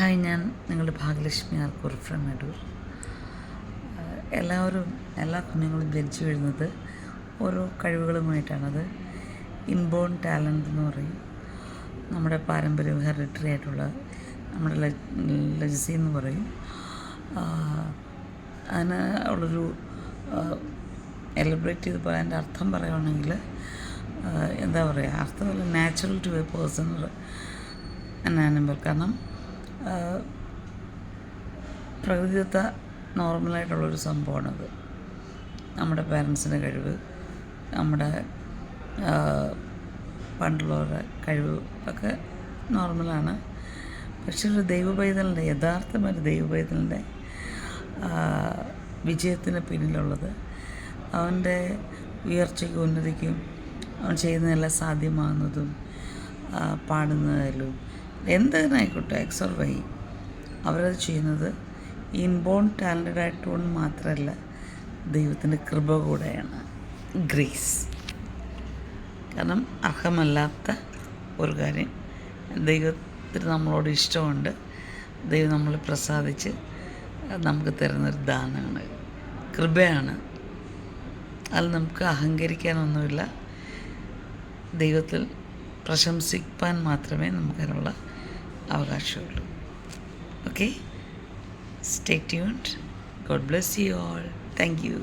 Hi, ഞാൻ നിങ്ങളുടെ Bhagyalakshmi ആർക്കൂർ from Adoor. എല്ലാ കുഞ്ഞുങ്ങളും ജനിച്ചു വീഴുന്നത് ഓരോ കഴിവുകളുമായിട്ടാണത്. ഇൻബോൺ ടാലൻ്റ് എന്ന് പറയും. നമ്മുടെ പാരമ്പര്യം ഹെറിഡിറ്ററി ആയിട്ടുള്ള നമ്മുടെ ലെഗസി എന്ന് പറയും. അതിന് ഉള്ളൊരു എലബറേറ്റ് ചെയ്ത് പറയാൻ്റെ അർത്ഥം പറയുകയാണെങ്കിൽ എന്താ പറയുക, അർത്ഥമല്ല, natural to a person animal. കാരണം പ്രകൃതിദത്ത നോർമലായിട്ടുള്ളൊരു സംഭവമാണത്. നമ്മുടെ പാരൻസിൻ്റെ കഴിവ്, നമ്മുടെ പണ്ടുള്ളവരുടെ കഴിവ് ഒക്കെ നോർമലാണ്. പക്ഷേ ഒരു ദൈവപൈതലിൻ്റെ, യഥാർത്ഥമായൊരു ദൈവപൈതലിൻ്റെ വിജയത്തിന് പിന്നിലുള്ളത് അവൻ്റെ ഉയർച്ചയ്ക്കും ഉന്നതിക്കും അവൻ ചെയ്യുന്നതെല്ലാം സാധ്യമാകുന്നതും പാടുന്നതിലും എന്തിനായിക്കോട്ടെ എക്സ് ഓർ വൈ അവരത് ചെയ്യുന്നത് ഇൻബോൺ ടാലൻ്റഡ് ആയിട്ടുകൊണ്ട് മാത്രമല്ല, ദൈവത്തിൻ്റെ കൃപ കൂടെയാണ്, ഗ്രേസ്. കാരണം അർഹമല്ലാത്ത ഒരു കാര്യം ദൈവത്തിന് നമ്മളോട് ഇഷ്ടമുണ്ട്. ദൈവം നമ്മളെ പ്രസാദിച്ച് നമുക്ക് തരുന്നൊരു ദാനമാണ്, കൃപയാണ്. അതിൽ നമുക്ക് അഹങ്കരിക്കാനൊന്നുമില്ല. ദൈവത്തിൽ പ്രശംസിക്കാൻ മാത്രമേ നമുക്കതിനുള്ള അവകാശമുള്ളൂ. Okay? Stay tuned. God bless you all. Thank you.